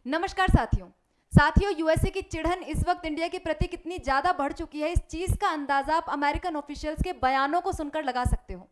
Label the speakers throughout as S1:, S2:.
S1: नमस्कार साथियों यूएसए की चिढ़न इस वक्त इंडिया के प्रति कितनी ज्यादा बढ़ चुकी है, इस चीज का अंदाजा आप अमेरिकन ऑफिशियल्स के बयानों को सुनकर लगा सकते हो।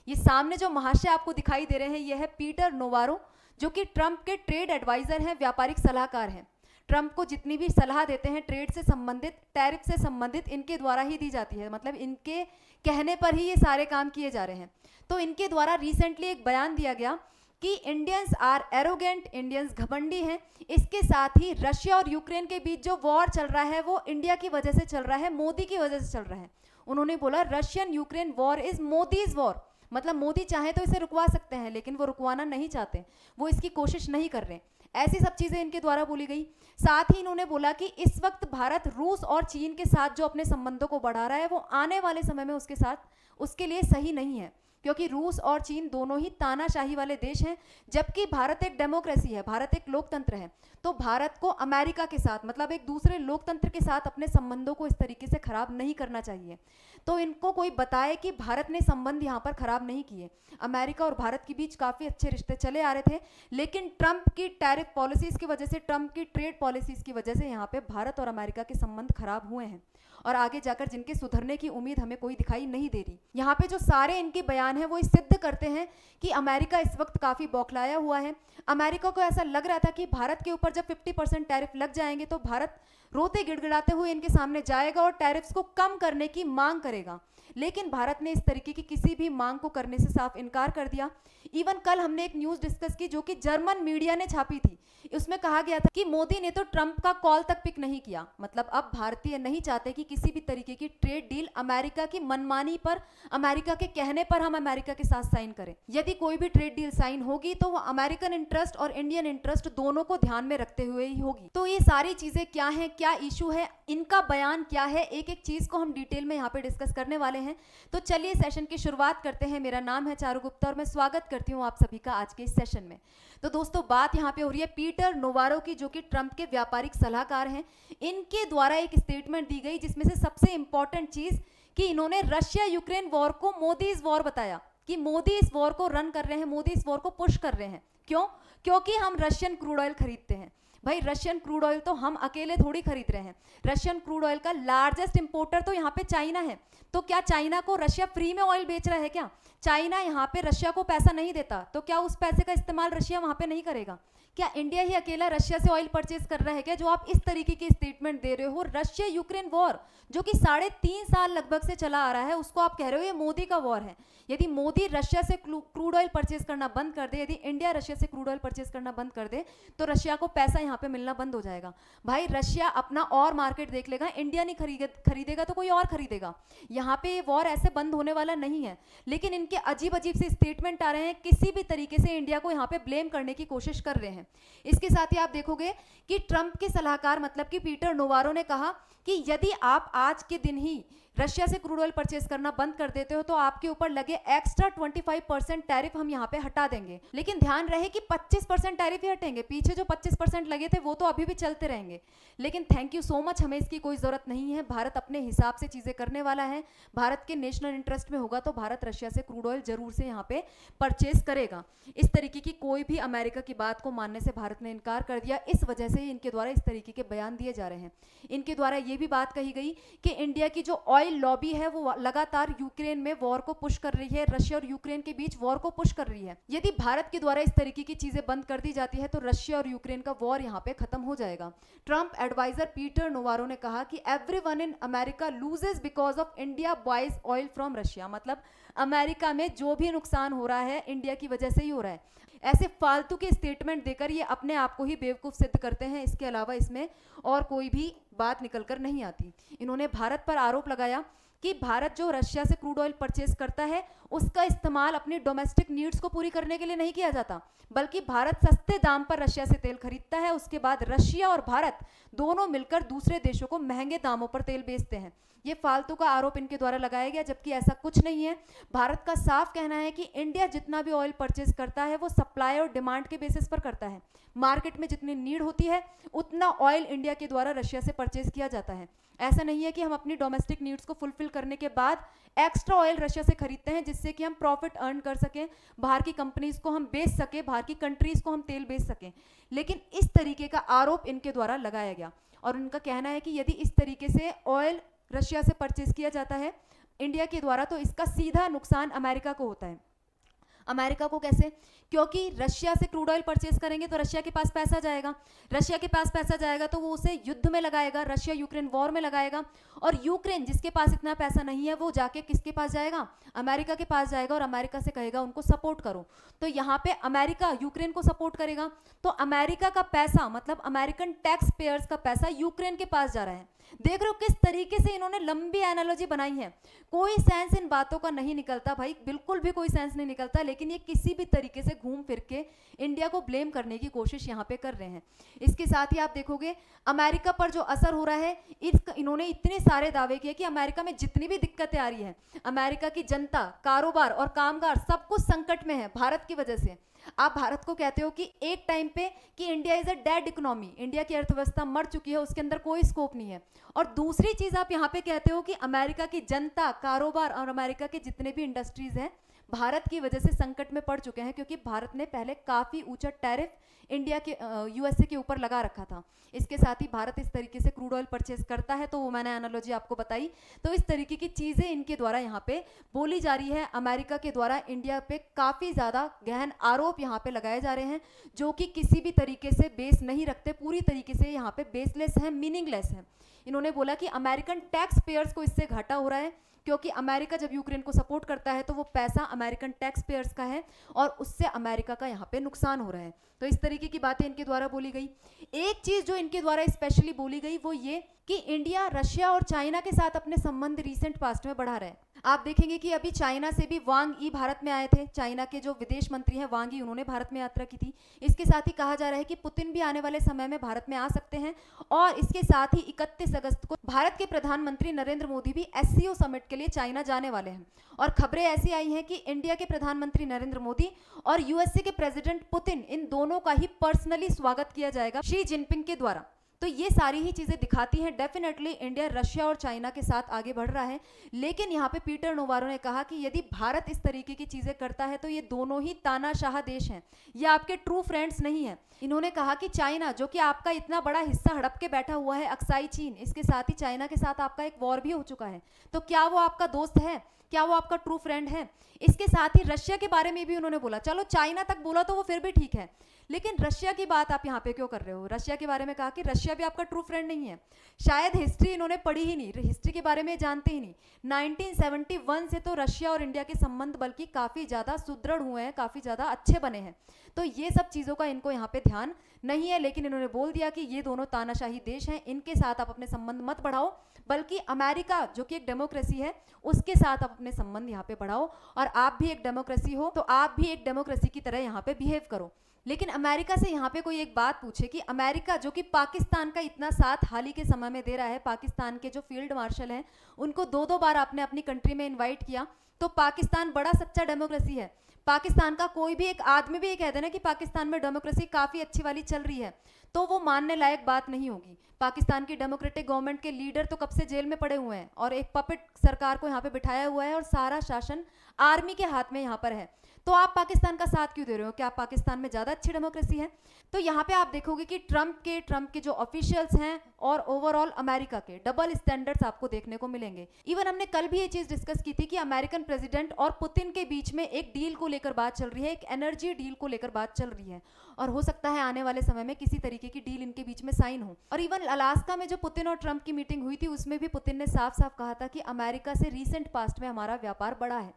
S1: ये सामने जो महाशय आपको दिखाई दे रहे हैं, यह है पीटर नोवारो, जो कि ट्रंप के ट्रेड एडवाइजर हैं, व्यापारिक सलाहकार हैं। ट्रंप को जितनी भी सलाह देते हैं ट्रेड से संबंधित, टैरिफ से संबंधित, इनके द्वारा ही दी जाती है। मतलब इनके कहने पर ही ये सारे काम किए जा रहे हैं। तो इनके द्वारा रिसेंटली एक बयान दिया गया कि इंडियंस आर एरोगेंट, इंडियंस घमंडी हैं। इसके साथ ही रशिया और यूक्रेन के बीच जो वॉर चल रहा है वो इंडिया की वजह से चल रहा है, मोदी की वजह से चल रहा है। उन्होंने बोला Russian Ukraine war is Modi's war. मतलब मोदी चाहे तो इसे रुकवा सकते हैं, लेकिन वो रुकवाना नहीं चाहते, वो इसकी कोशिश नहीं कर रहे। ऐसी सब चीजें इनके द्वारा बोली गई। साथ ही इन्होंने बोला कि इस वक्त भारत रूस और चीन के साथ जो अपने संबंधों को बढ़ा रहा है वो आने वाले समय में उसके साथ उसके लिए सही नहीं है, क्योंकि रूस और चीन दोनों ही तानाशाही वाले देश हैं, जबकि भारत एक डेमोक्रेसी है, भारत एक लोकतंत्र है। तो भारत को अमेरिका के साथ, मतलब एक दूसरे लोकतंत्र के साथ अपने संबंधों को इस तरीके से खराब नहीं करना चाहिए। तो इनको कोई बताए कि भारत ने संबंध यहाँ पर खराब नहीं किए। अमेरिका और भारत के बीच काफ़ी अच्छे रिश्ते चले आ रहे थे, लेकिन ट्रंप की टैरिफ पॉलिसीज़ की वजह से, ट्रंप की ट्रेड पॉलिसीज़ की वजह से यहाँ पे भारत और अमेरिका के संबंध खराब हुए हैं, और आगे जाकर जिनके सुधरने की उम्मीद हमें कोई दिखाई नहीं दे रही। यहाँ पे जो सारे इनके बयान हैं वो सिद्ध करते हैं कि अमेरिका इस वक्त काफ़ी बौखलाया हुआ है। अमेरिका को ऐसा लग रहा था कि भारत के ऊपर जब 50% टैरिफ लग जाएंगे तो भारत रोते गिड़गिड़ाते हुए इनके सामने जाएगा और टैरिफ्स को कम करने की मांग करेगा, लेकिन भारत ने इस तरीके की किसी भी मांग को करने से साफ इनकार कर दिया। इवन कल हमने एक न्यूज़ डिस्कस की जो कि जर्मन मीडिया ने छापी थी, उसमें कहा गया था कि मोदी ने तो ट्रंप का कॉल तक पिक नहीं किया। मतलब अब भारतीय नहीं चाहते कि किसी भी तरीके की ट्रेड डील अमेरिका की मनमानी पर, अमेरिका के कहने पर हम अमेरिका के साथ साइन करें। यदि कोई भी ट्रेड डील साइन होगी तो वो अमेरिकन इंटरेस्ट और इंडियन इंटरेस्ट दोनों को ध्यान में रखते हुए ही होगी। तो ये सारी चीजें क्या हैं, क्या इशू है, इनका बयान क्या है, एक एक चीज को हम डिटेल में यहाँ पे डिस्कस करने वाले हैं। तो चलिए सेशन की शुरुआत करते हैं। मेरा नाम है चारू गुप्ता और मैं स्वागत करती हूँ आप सभी का आज के इस सेशन में। तो दोस्तों बात यहाँ पे हो रही है पीटर नोवारो की, जो कि ट्रंप के व्यापारिक सलाहकार हैं। इनके द्वारा एक स्टेटमेंट दी गई जिसमें से सबसे इंपॉर्टेंट चीज कि इन्होंने रशिया यूक्रेन वॉर को मोदी इस वॉर बताया, कि मोदी इस वॉर को रन कर रहे हैं, मोदी इस वॉर को पुश कर रहे हैं। क्यों? क्योंकि हम रशियन क्रूड ऑयल खरीदते हैं। भाई रशियन क्रूड ऑयल तो हम अकेले थोड़ी खरीद रहे हैं, रशियन क्रूड ऑयल का लार्जेस्ट इंपोर्टर तो यहाँ पे चाइना है। तो क्या चाइना को रशिया फ्री में ऑयल बेच रहा है? क्या चाइना यहाँ पे रशिया को पैसा नहीं देता? तो क्या उस पैसे का इस्तेमाल रशिया वहाँ पे नहीं करेगा? क्या इंडिया ही अकेला रशिया से ऑयल परचेज कर रहा है क्या, जो आप इस तरीके की स्टेटमेंट दे रहे हो? रशिया यूक्रेन वॉर जो कि 3.5 साल लगभग से चला आ रहा है, उसको आप कह रहे हो ये मोदी का वॉर है। यदि मोदी रशिया से क्रूड ऑयल परचेज करना बंद कर दे, यदि इंडिया रशिया से क्रूड ऑयल परचेज करना बंद कर दे, तो रशिया को पैसा यहाँ पे मिलना बंद हो जाएगा। भाई रशिया अपना और मार्केट देख लेगा, इंडिया नहीं खरीदेगा तो कोई और खरीदेगा। यहाँ पे ये वॉर ऐसे बंद होने वाला नहीं है। लेकिन इनके अजीब अजीब से स्टेटमेंट आ रहे हैं, किसी भी तरीके से इंडिया को यहाँ पे ब्लेम करने की कोशिश कर रहे हैं। इसके साथ ही आप देखोगे कि ट्रंप के सलाहकार मतलब कि पीटर नोवारो ने कहा कि यदि आप आज के दिन ही रशिया से क्रूड ऑयल परचेज करना बंद कर देते हो तो आपके ऊपर लगे एक्स्ट्रा 25% टैरिफ हम यहाँ पे हटा देंगे। लेकिन ध्यान रहे कि 25% टैरिफ ही हटेंगे, पीछे जो 25% लगे थे वो तो अभी भी चलते रहेंगे। लेकिन थैंक यू सो मच, हमें इसकी कोई ज़रूरत नहीं है। भारत अपने हिसाब से चीज़ें करने वाला है। भारत के नेशनल इंटरेस्ट में होगा तो भारत रशिया से क्रूड ऑयल जरूर से यहाँ पे परचेज करेगा। इस तरीके की कोई भी अमेरिका की बात को मानने से भारत ने इनकार कर दिया। इस वजह से ही इनके द्वारा इस तरीके के बयान दिए जा रहे हैं। इनके द्वारा ये भी बात कही गई कि इंडिया की जो ऑयल लॉबी है वो लगातार यूक्रेन में वॉर को पुश कर रही है, रशिया और यूक्रेन के बीच वॉर को पुश कर रही है। यदि भारत के द्वारा इस तरीके की चीजें बंद कर दी जाती है तो रशिया और यूक्रेन का वॉर यहाँ पे खत्म हो जाएगा। ट्रंप एडवाइजर पीटर नोवारो ने कहा कि everyone in America loses because of India buys oil from Russia. मतलब अमेरिका में जो भी नुकसान हो रहा है इंडिया की वजह से ही हो रहा है। ऐसे फालतू के स्टेटमेंट देकर ये अपने आप को ही बेवकूफ सिद्ध करते हैं। इसके अलावा इसमें और कोई भी बात निकलकर नहीं आती। इन्होंने भारत पर आरोप लगाया कि भारत जो रशिया से क्रूड ऑयल परचेज करता है उसका इस्तेमाल अपनी डोमेस्टिक नीड्स को पूरी करने के लिए नहीं किया जाता, बल्कि भारत सस्ते दाम पर रशिया से तेल खरीदता है। उसके बाद रशिया और भारत दोनों मिलकर दूसरे देशों को महंगे दामों पर तेल बेचते हैं। ये फालतू का आरोप इनके द्वारा लगाया गया, जबकि ऐसा कुछ नहीं है। भारत का साफ कहना है कि इंडिया जितना भी ऑयल परचेज करता है वो सप्लाई और डिमांड के बेसिस पर करता है। मार्केट में जितनी नीड होती है उतना ऑयल इंडिया के द्वारा रशिया से परचेज किया जाता है। ऐसा नहीं है कि हम अपनी डोमेस्टिक नीड्स को फुलफिल करने के बाद एक्स्ट्रा ऑयल रशिया से खरीदते हैं जिससे कि हम प्रॉफिट अर्न कर सकें, बाहर की कंपनीज को हम बेच सकें, बाहर की कंट्रीज को हम तेल बेच सकें। लेकिन इस तरीके का आरोप इनके द्वारा लगाया गया और उनका कहना है कि यदि इस तरीके से ऑयल रशिया से परचेज किया जाता है इंडिया के द्वारा तो इसका सीधा नुकसान अमेरिका को होता है। अमेरिका को कैसे? क्योंकि रशिया से क्रूड ऑयल परचेज करेंगे तो रशिया के पास पैसा जाएगा, रशिया के पास पैसा जाएगा तो वो उसे युद्ध में लगाएगा, रशिया यूक्रेन वॉर में लगाएगा, और यूक्रेन जिसके पास इतना पैसा नहीं है वो जाके किसके पास जाएगा? अमेरिका के पास जाएगा और अमेरिका से कहेगा उनको सपोर्ट करो। तो यहाँ पे अमेरिका यूक्रेन को सपोर्ट करेगा तो अमेरिका का पैसा मतलब अमेरिकन टैक्स पेयर्स का पैसा यूक्रेन के पास जा रहा है। देख रहे हो किस तरीके से इन्होंने लंबी एनालॉजी बनाई है। कोई सेंस इन बातों का नहीं निकलता भाई, बिल्कुल भी कोई सेंस नहीं निकलता, लेकिन ये किसी भी तरीके से घूम फिर के इंडिया को ब्लेम करने की कोशिश यहाँ पे कर रहे हैं। इसके साथ ही आप देखोगे अमेरिका पर जो असर हो रहा है, इन्होंने इतने सारे दावे किए कि अमेरिका में जितनी भी दिक्कतें आ रही हैं, अमेरिका की जनता, कारोबार और कामगार सब कुछ संकट में है भारत की वजह से। आप भारत को कहते हो कि एक टाइम पे कि India is a dead economy, India की अर्थव्यवस्था मर चुकी है, उसके अंदर कोई स्कोप नहीं है। और दूसरी चीज आप यहाँ पे कहते हो कि अमेरिका की जनता, कारोबार और अमेरिका के जितने भी इंडस्ट्रीज हैं भारत की वजह से संकट में पड़ चुके हैं, क्योंकि भारत ने पहले काफी ऊंचा टैरिफ इंडिया के यूएसए के ऊपर लगा रखा था। इसके साथ ही भारत इस तरीके से क्रूड ऑयल परचेज करता है, तो वो मैंने एनालॉजी आपको बताई। तो इस तरीके की चीजें इनके द्वारा यहाँ पे बोली जा रही है। अमेरिका के द्वारा इंडिया पे काफी ज्यादा गहन आरोप यहाँ पे लगाए जा रहे हैं जो कि किसी भी तरीके से बेस नहीं रखते, पूरी तरीके से यहाँ पे बेसलेस है, मीनिंगलेस है। इन्होंने बोला कि अमेरिकन टैक्स पेयर्स को इससे घाटा हो रहा है, क्योंकि अमेरिका जब यूक्रेन को सपोर्ट करता है तो वो पैसा अमेरिकन टैक्स पेयर्स का है और उससे अमेरिका का यहाँ पे नुकसान हो रहा है। तो इस तरीके की बातें इनके द्वारा बोली गई। एक चीज जो इनके द्वारा स्पेशली बोली गई वो ये कि इंडिया रशिया और चाइना के साथ अपने संबंध रिसेंट पास्ट में बढ़ा रहे हैं। आप देखेंगे कि अभी चाइना से भी वांग ई भारत में आए थे, चाइना के जो विदेश मंत्री हैं वांग ई, उन्होंने भारत में यात्रा की थी। इसके साथ ही कहा जा रहा है कि पुतिन भी आने वाले समय में भारत में आ सकते हैं और इसके साथ ही 31 अगस्त को भारत के प्रधानमंत्री नरेंद्र मोदी भी एससीओ समिट के लिए चाइना जाने वाले हैं। और खबरें ऐसी आई हैं कि इंडिया के प्रधानमंत्री नरेंद्र मोदी और यूएसए के प्रेसिडेंट पुतिन, इन दोनों का ही पर्सनली स्वागत किया जाएगा शी जिनपिंग के द्वारा। तो ये सारी ही चीजें दिखाती हैं डेफिनेटली इंडिया रशिया और चाइना के साथ आगे बढ़ रहा है। लेकिन यहाँ पे पीटर नोवारो ने कहा कि यदि भारत इस तरीके की चीजें करता है तो ये दोनों ही तानाशाह देश हैं, ये आपके ट्रू फ्रेंड्स नहीं है। इन्होंने कहा कि चाइना जो कि आपका इतना बड़ा हिस्सा हड़प के बैठा हुआ है, अक्साई चीन, इसके साथ ही चाइना के साथ आपका एक वॉर भी हो चुका है, तो क्या वो आपका दोस्त है? क्या वो आपका ट्रू फ्रेंड है? इसके साथ ही रशिया के बारे में भी उन्होंने बोला। चलो चाइना तक बोला तो वो फिर भी ठीक है, लेकिन रशिया की बात आप यहाँ पे क्यों कर रहे हो? रशिया के बारे में कहा कि रशिया भी आपका ट्रू फ्रेंड नहीं है। शायद हिस्ट्री इन्होंने पढ़ी ही नहीं, हिस्ट्री के बारे में जानते ही नहीं। 1971 से तो रशिया और इंडिया के संबंध बल्कि काफ़ी ज़्यादा सुदृढ़ हुए हैं, काफ़ी ज़्यादा अच्छे बने हैं। तो ये सब चीज़ों का इनको यहाँ पे ध्यान नहीं है, लेकिन इन्होंने बोल दिया कि ये दोनों तानाशाही देश हैं, इनके साथ आप अपने संबंध मत बढ़ाओ, बल्कि अमेरिका जो कि एक डेमोक्रेसी है उसके साथ आप अपने संबंध यहाँ पे बढ़ाओ, और आप भी एक डेमोक्रेसी हो तो आप भी एक डेमोक्रेसी की तरह यहाँ पे बिहेव करो। लेकिन अमेरिका से यहाँ पे कोई एक बात पूछे कि अमेरिका जो कि पाकिस्तान का इतना साथ हाल ही के समय में दे रहा है, पाकिस्तान के जो फील्ड मार्शल हैं उनको 2-2 बार आपने अपनी कंट्री में इन्वाइट किया, तो पाकिस्तान बड़ा सच्चा डेमोक्रेसी है। पाकिस्तान का कोई भी एक आदमी भी ये कह देना कि पाकिस्तान में डेमोक्रेसी काफ़ी अच्छी वाली चल रही है तो वो मानने लायक बात नहीं होगी। पाकिस्तान की डेमोक्रेटिक गवर्नमेंट के लीडर तो कब से जेल में पड़े हुए हैं और एक पपेट सरकार को यहाँ पे बिठाया हुआ है और सारा शासन आर्मी के हाथ में यहाँ पर है, तो आप पाकिस्तान का साथ क्यों दे रहे हो? क्या पाकिस्तान में ज़्यादा अच्छी डेमोक्रेसी है? तो यहाँ पे आप देखोगे कि ट्रंप के जो ऑफिशियल्स हैं और ओवरऑल अमेरिका के डबल स्टैंडर्ड्स आपको देखने को मिलेंगे। इवन हमने कल भी ये चीज़ डिस्कस की थी कि अमेरिकन प्रेसिडेंट और पुतिन के बीच में एक डील को लेकर बात चल रही है, एक एनर्जी डील को लेकर बात चल रही है, और हो सकता है आने वाले समय में किसी तरीके की डील इनके बीच में साइन हो। और इवन अलास्का में जो पुतिन और ट्रंप की मीटिंग हुई थी उसमें भी पुतिन ने साफ साफ कहा था कि अमेरिका से रिसेंट पास्ट में हमारा व्यापार बढ़ा है,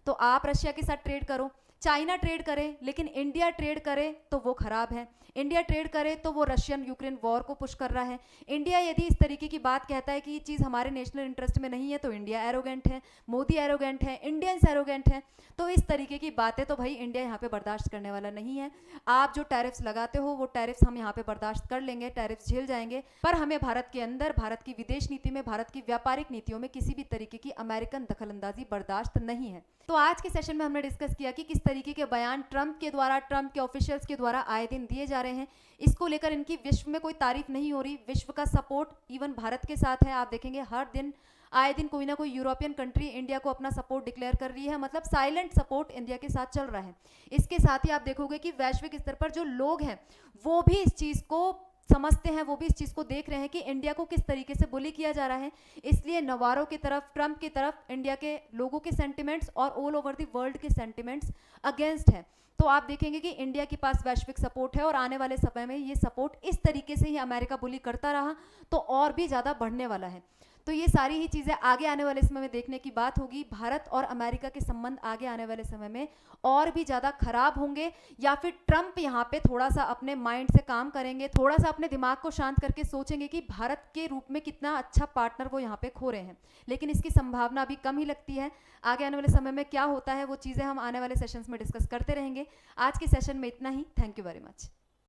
S1: तो आप रशिया के साथ ट्रेड करो, चाइना ट्रेड करे लेकिन इंडिया ट्रेड करे तो वो खराब है, इंडिया ट्रेड करे तो वो रशियन यूक्रेन वॉर को पुश कर रहा है। इंडिया यदि इस तरीके की बात कहता है कि ये चीज़ हमारे नेशनल इंटरेस्ट में नहीं है तो इंडिया एरोगेंट है, मोदी एरोगेंट है, इंडियंस एरोगेंट हैं। तो इस तरीके की बातें तो भाई इंडिया यहाँ पे बर्दाश्त करने वाला नहीं है। आप जो टैरिफ्स लगाते हो वो टैरिफ्स हम यहाँ पे बर्दाश्त कर लेंगे, टैरिफ्स झेल जाएंगे, पर हमें भारत के अंदर, भारत की विदेश नीति में, भारत की व्यापारिक नीतियों में किसी भी तरीके की अमेरिकन दखलंदाजी बर्दाश्त नहीं है। तो आज के सेशन में हमने डिस्कस किया कि किस तरीके के बयान ट्रंप के द्वारा, ट्रंप के ऑफिशियल्स के द्वारा आए दिन दिए जा रहे हैं। इसको लेकर इनकी विश्व में कोई तारीफ नहीं हो रही, विश्व का सपोर्ट इवन भारत के साथ है। आप देखेंगे हर दिन, आए दिन कोई ना कोई यूरोपियन कंट्री इंडिया को अपना सपोर्ट डिक्लेयर कर रही है, मतलब साइलेंट सपोर्ट इंडिया के साथ चल रहा है। इसके साथ ही आप देखोगे कि वैश्विक स्तर पर जो लोग हैं वो भी इस चीज़ को समझते हैं, वो भी इस चीज़ को देख रहे हैं कि इंडिया को किस तरीके से बुली किया जा रहा है। इसलिए नवारो की तरफ, ट्रंप की तरफ इंडिया के लोगों के सेंटिमेंट्स और ऑल ओवर द वर्ल्ड के सेंटिमेंट्स अगेंस्ट है। तो आप देखेंगे कि इंडिया के पास वैश्विक सपोर्ट है और आने वाले समय में ये सपोर्ट इस तरीके से ही अमेरिका बुली करता रहा तो और भी ज़्यादा बढ़ने वाला है। तो ये सारी ही चीज़ें आगे आने वाले समय में देखने की बात होगी। भारत और अमेरिका के संबंध आगे आने वाले समय में और भी ज़्यादा खराब होंगे, या फिर ट्रंप यहाँ पे थोड़ा सा अपने माइंड से काम करेंगे, थोड़ा सा अपने दिमाग को शांत करके सोचेंगे कि भारत के रूप में कितना अच्छा पार्टनर वो यहाँ पे खो रहे हैं। लेकिन इसकी संभावना अभी कम ही लगती है। आगे आने वाले समय में क्या होता है वो चीज़ें हम आने वाले सेशंस में डिस्कस करते रहेंगे। आज के सेशन में इतना ही। Thank you very much.